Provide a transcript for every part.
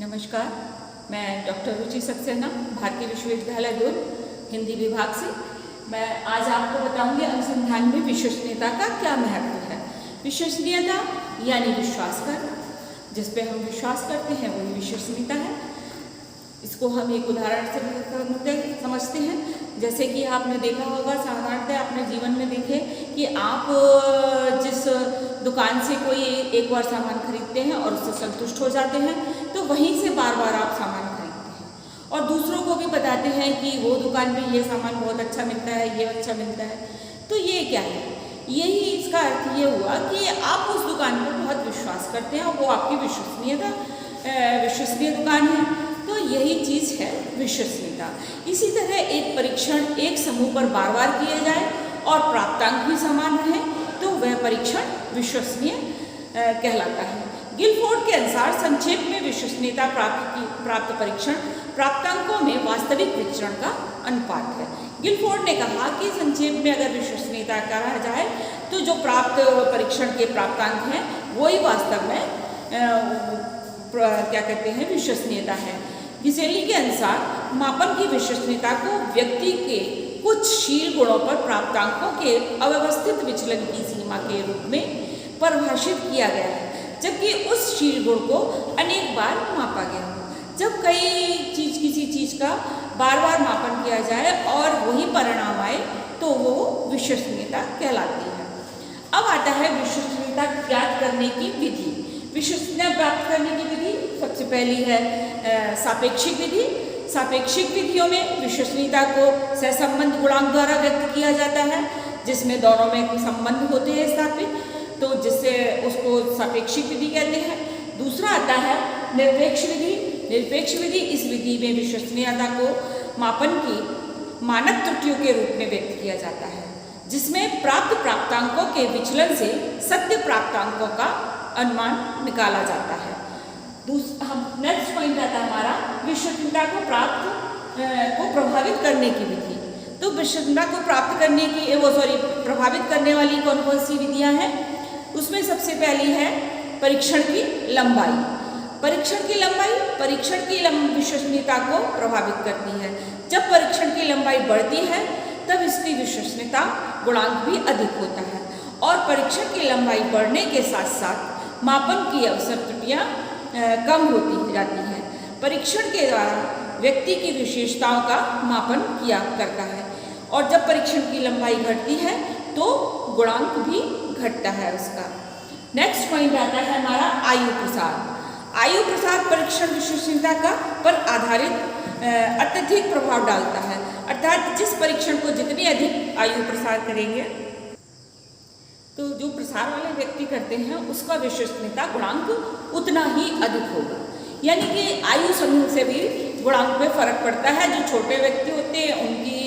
नमस्कार, मैं डॉक्टर रुचि सक्सेना, भारतीय विश्वविद्यालय दूर हिंदी विभाग से। मैं आज आपको बताऊंगी अनुसंधान में विश्वसनीयता का क्या महत्व है। विश्वसनीयता यानी विश्वास करना, जिस पे हम विश्वास करते हैं वही विश्वसनीयता है। इसको हम एक उदाहरण से समझते हैं। जैसे कि आपने देखा होगा, साधारणतः अपने जीवन में देखे कि आप जिस दुकान से कोई एक बार सामान खरीदते हैं और उससे संतुष्ट हो जाते हैं, तो वहीं से बार बार आप सामान खरीदते हैं और दूसरों को भी बताते हैं कि वो दुकान में ये सामान बहुत अच्छा मिलता है, ये अच्छा मिलता है। तो ये क्या है? यही इसका अर्थ ये हुआ कि आप उस दुकान पर बहुत विश्वास करते हैं और वो आपकी विश्वसनीय दुकान है। तो यही चीज़ है विश्वसनीयता। इसी तरह एक परीक्षण एक समूह पर बार बार किया जाए और प्राप्तांक भी समान रहे तो वह परीक्षण विश्वसनीय कहलाता है। गिलफोर्ड के अनुसार संक्षेप में विश्वसनीयता प्राप्त परीक्षण प्राप्तांकों में वास्तविक विचरण का अनुपात है। गिलफोर्ड ने कहा कि संक्षेप में अगर विश्वसनीयता कहा जाए तो जो प्राप्त परीक्षण के प्राप्तांक हैं वही वास्तव में क्या कहते हैं विश्वसनीयता है। गिसेली के अनुसार मापन की विश्वसनीयता को व्यक्ति के कुछ शील गुणों पर प्राप्तांकों के अव्यवस्थित विचलन की सीमा के रूप में परिभाषित किया गया है, जबकि उस शील गुण को अनेक बार मापा गया हो। जब किसी चीज़ का बार बार मापन किया जाए और वही परिणाम आए तो वो विश्वसनीयता कहलाती है। अब आता है विश्वसनीयता ज्ञात करने की विधि। विश्वसनीयता प्राप्त करने की विधि सबसे पहली है सापेक्षिक विधि। सापेक्षिक विधियों में विश्वसनीयता को सहसंबंध गुणांक द्वारा व्यक्त किया जाता है, जिसमें दोनों में संबंध होते हैं स्थापित, तो जिससे उसको सापेक्षिक विधि कहते हैं। दूसरा आता है निरपेक्ष विधि। निरपेक्ष विधि, इस विधि में विश्वसनीयता को मापन की मानक त्रुटियों के रूप में व्यक्त किया जाता है, जिसमें प्राप्त प्राप्तांकों के विचलन से सत्य प्राप्तांकों का अनुमान निकाला जाता है। नेक्स्ट पॉइंट आता है हमारा विश्वसनीयता को प्रभावित करने की विधि। तो विश्वसनीयता को प्राप्त करने की प्रभावित करने वाली कौन कौन सी विधियां हैं? उसमें सबसे पहली है परीक्षण की लंबाई। परीक्षण की विश्वसनीयता को प्रभावित करती है। जब परीक्षण की लंबाई बढ़ती है तब इसकी विश्वसनीयता गुणांक भी अधिक होता है और परीक्षण की लंबाई बढ़ने के साथ साथ मापन की अवसर त्रुटियाँ कम होती जाती हैं। परीक्षण के द्वारा व्यक्ति की विशेषताओं का मापन किया करता है और जब परीक्षण की लंबाई घटती है तो गुणांक भी घटता है उसका। नेक्स्ट पॉइंट आता है हमारा आयु प्रसार। आयु प्रसार परीक्षण विश्वसनीयता का पर आधारित अत्यधिक प्रभाव डालता है, अर्थात जिस परीक्षण को जितनी अधिक आयु प्रसार करेंगे तो जो प्रसार वाले व्यक्ति करते हैं उसका विश्वसनीयता गुणांक उतना ही अधिक होगा। यानी कि आयु समूह से भी गुणांक में फर्क पड़ता है। जो छोटे व्यक्ति होते हैं उनकी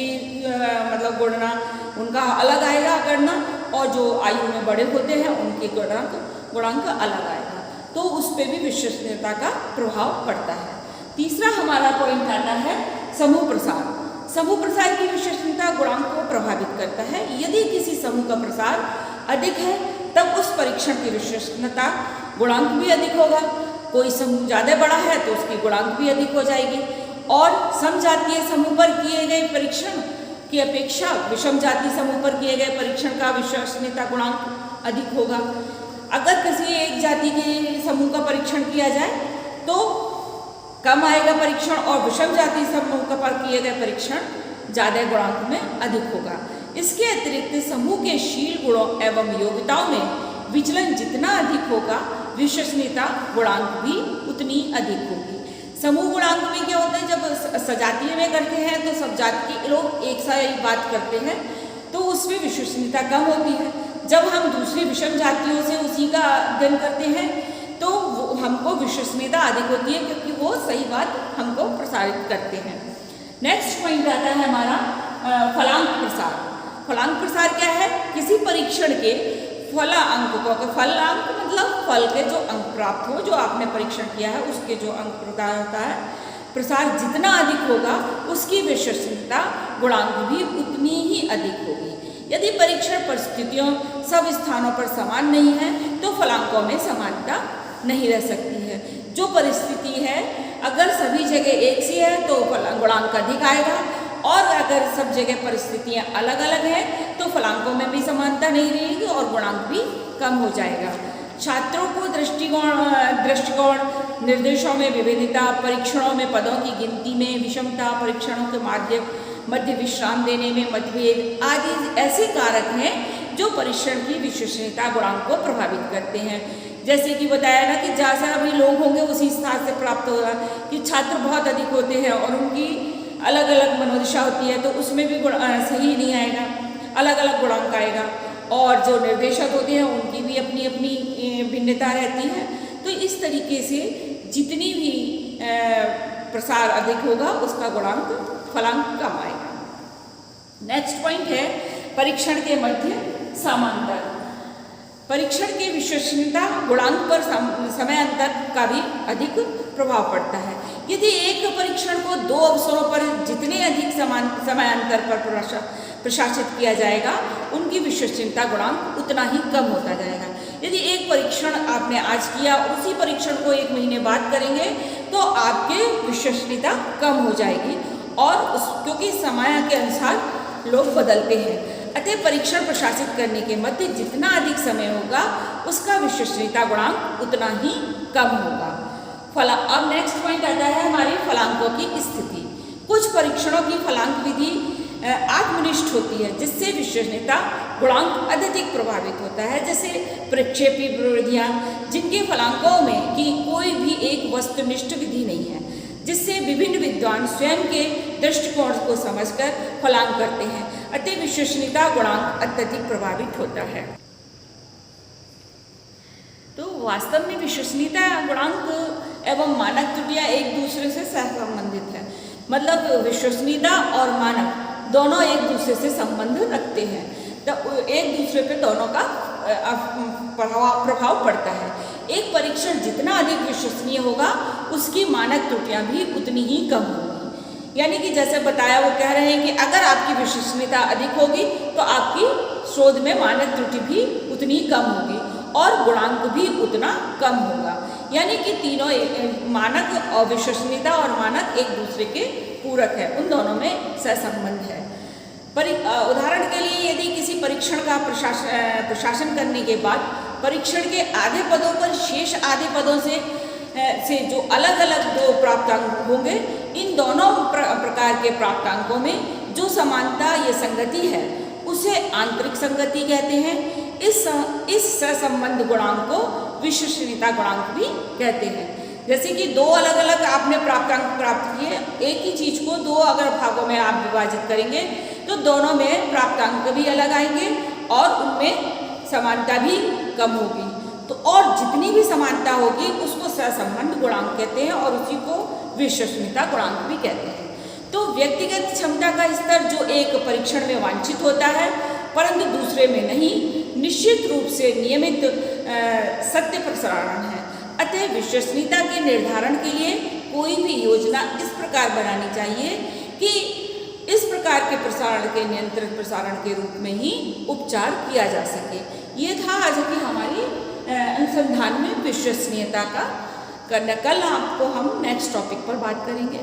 गणना उनका अलग आएगा गणना, और जो आयु में बड़े होते हैं उनके गुणांक अलग आएगा, तो उस पर भी विश्वसनीयता का प्रभाव पड़ता है। तीसरा हमारा पॉइंट आता है समूह प्रसार। समूह प्रसार की विश्वसनीयता गुणांक को प्रभावित करता है। यदि किसी समूह का प्रसार अधिक है तब उस परीक्षण की विश्वसनीयता गुणांक भी अधिक होगा। कोई समूह ज़्यादा बड़ा है तो उसकी गुणांक भी अधिक हो जाएगी, और समजातीय समूह पर किए गए परीक्षण की अपेक्षा विषम जातीय समूह पर किए गए परीक्षण का विश्वसनीयता गुणांक अधिक होगा। अगर किसी एक जाति के समूह का परीक्षण किया जाए तो कम आएगा परीक्षण, और विषम जातीय समूह पर किए गए परीक्षण ज़्यादा गुणांक में अधिक होगा। इसके अतिरिक्त समूह के शील गुणों एवं योग्यताओं में विचलन जितना अधिक होगा विश्वसनीयता गुणांक भी उतनी अधिक होगी। समूह गुणांक में क्या होता है, जब सजातीय में करते हैं तो सब जाति के लोग एक सा ही बात करते हैं तो उसमें विश्वसनीयता कम होती है। जब हम दूसरी विषम जातियों से उसी का अध्ययन करते हैं तो हमको विश्वसनीयता अधिक होती है, क्योंकि वो सही बात हमको प्रसारित करते हैं। नेक्स्ट पॉइंट आता है हमारा फलांक प्रसार। फलांक प्रसार क्या है? किसी परीक्षण के फलांक मतलब फल के जो अंक प्राप्त हो, जो आपने परीक्षण किया है उसके जो अंक प्रदान होता है, प्रसार जितना अधिक होगा उसकी विश्वसनीयता गुणांक भी उतनी ही अधिक होगी। यदि परीक्षण परिस्थितियों सब स्थानों पर समान नहीं है तो फलांकों में समानता नहीं रह सकती है। जो परिस्थिति है अगर सभी जगह एक सी है तो गुणांक अधिक आएगा, और अगर सब जगह परिस्थितियाँ अलग अलग हैं तो फलांकों में भी समानता नहीं रहेगी और गुणांक भी कम हो जाएगा। छात्रों को दृष्टिकोण, निर्देशों में विविधता, परीक्षणों में पदों की गिनती में विषमता, परीक्षणों के मध्य विश्राम देने में मतभेद आदि ऐसे कारक हैं जो परीक्षण की विश्वसनीयता गुणांक को प्रभावित करते हैं। जैसे कि बताया ना कि जैसा भी लोग होंगे उसी स्थान से प्राप्त होगा, कि छात्र बहुत अधिक होते हैं और उनकी अलग अलग मनोदशा होती है तो उसमें भी सही नहीं आएगा, अलग अलग गुणांक आएगा। और जो निर्देशक होते हैं उनकी भी अपनी अपनी भिन्नता रहती है। तो इस तरीके से जितनी भी प्रसार अधिक होगा उसका फलांक कम आएगा। नेक्स्ट पॉइंट है परीक्षण के मध्य समांतर। परीक्षण की विश्वसनीयता गुणांक पर समय अंतर का भी अधिक प्रभाव पड़ता है। यदि एक परीक्षण को 2 अवसरों पर जितने अधिक समय अंतर पर प्रशासित किया जाएगा उनकी विश्वसनीयता गुणांक उतना ही कम होता जाएगा। यदि एक परीक्षण आपने आज किया और उसी परीक्षण को 1 महीने बाद करेंगे तो आपकी विश्वसनीयता कम हो जाएगी, और क्योंकि समय के अनुसार लोग बदलते हैं। अतः परीक्षण प्रशासित करने के मध्य जितना अधिक समय होगा उसका विश्वसनीयता गुणांक उतना ही कम होगा। अब नेक्स्ट पॉइंट आता है हमारी फलांकों की स्थिति। कुछ परीक्षणों की फलांक विधि आत्मनिष्ठ होती है जिससे विश्वसनीयता गुणांक अत्यधिक प्रभावित होता है। जैसे प्रक्षेपी प्रविधियाँ जिनके फलांकों में की कोई भी एक वस्तुनिष्ठ विधि नहीं है, जिससे विभिन्न विद्वान स्वयं के दृष्टिकोण को समझकर फलांक करते हैं। अतः विश्वसनीयता गुणांक अत्यधिक प्रभावित होता है। तो वास्तव में विश्वसनीयता गुणांक एवं मानक त्रुटियां एक दूसरे से सहसंबंधित है। मतलब विश्वसनीयता और मानक दोनों एक दूसरे से संबंध रखते हैं, तो एक दूसरे पे दोनों का प्रभाव पड़ता है। एक परीक्षण जितना अधिक विश्वसनीय होगा उसकी मानक त्रुटियां भी उतनी ही कम होंगी। यानी कि जैसे बताया वो कह रहे हैं कि अगर आपकी विश्वसनीयता अधिक होगी तो आपकी शोध में मानक त्रुटि भी उतनी कम होगी और गुणांक भी उतना कम होगा। यानी कि तीनों मानक और विश्वसनीयता और मानक एक दूसरे के पूरक है, उन दोनों में सहसंबंध है। उदाहरण के लिए यदि किसी परीक्षण का प्रशासन करने के बाद परीक्षण के आधे पदों पर शेष आधे पदों से जो अलग अलग 2 प्राप्तांक होंगे, इन दोनों प्रकार के प्राप्तांकों में जो समानता या संगति है उसे आंतरिक संगति कहते हैं। इस सहसंबंध गुणांक को विश्वसनीयता गुणांक भी कहते हैं। जैसे कि 2 अलग अलग आपने प्राप्तांक प्राप्त किए, एक ही चीज को 2 अगर भागों में आप विभाजित करेंगे तो दोनों में प्राप्तांक भी अलग आएंगे और उनमें समानता भी कम होगी। तो और जितनी भी समानता होगी उसको सहसंबंध गुणांक कहते हैं और उसी को विश्वसनीयता गुणांक भी कहते हैं। तो व्यक्तिगत क्षमता का स्तर जो एक परीक्षण में वांछित होता है परंतु दूसरे में नहीं, निश्चित रूप से नियमित सत्य प्रसारण है। अतः विश्वसनीयता के निर्धारण के लिए कोई भी योजना इस प्रकार बनानी चाहिए कि इस प्रकार के प्रसारण के नियंत्रित प्रसारण के रूप में ही उपचार किया जा सके। ये था आज की हमारी अनुसंधान में विश्वसनीयता का। कल आपको हम नेक्स्ट टॉपिक पर बात करेंगे।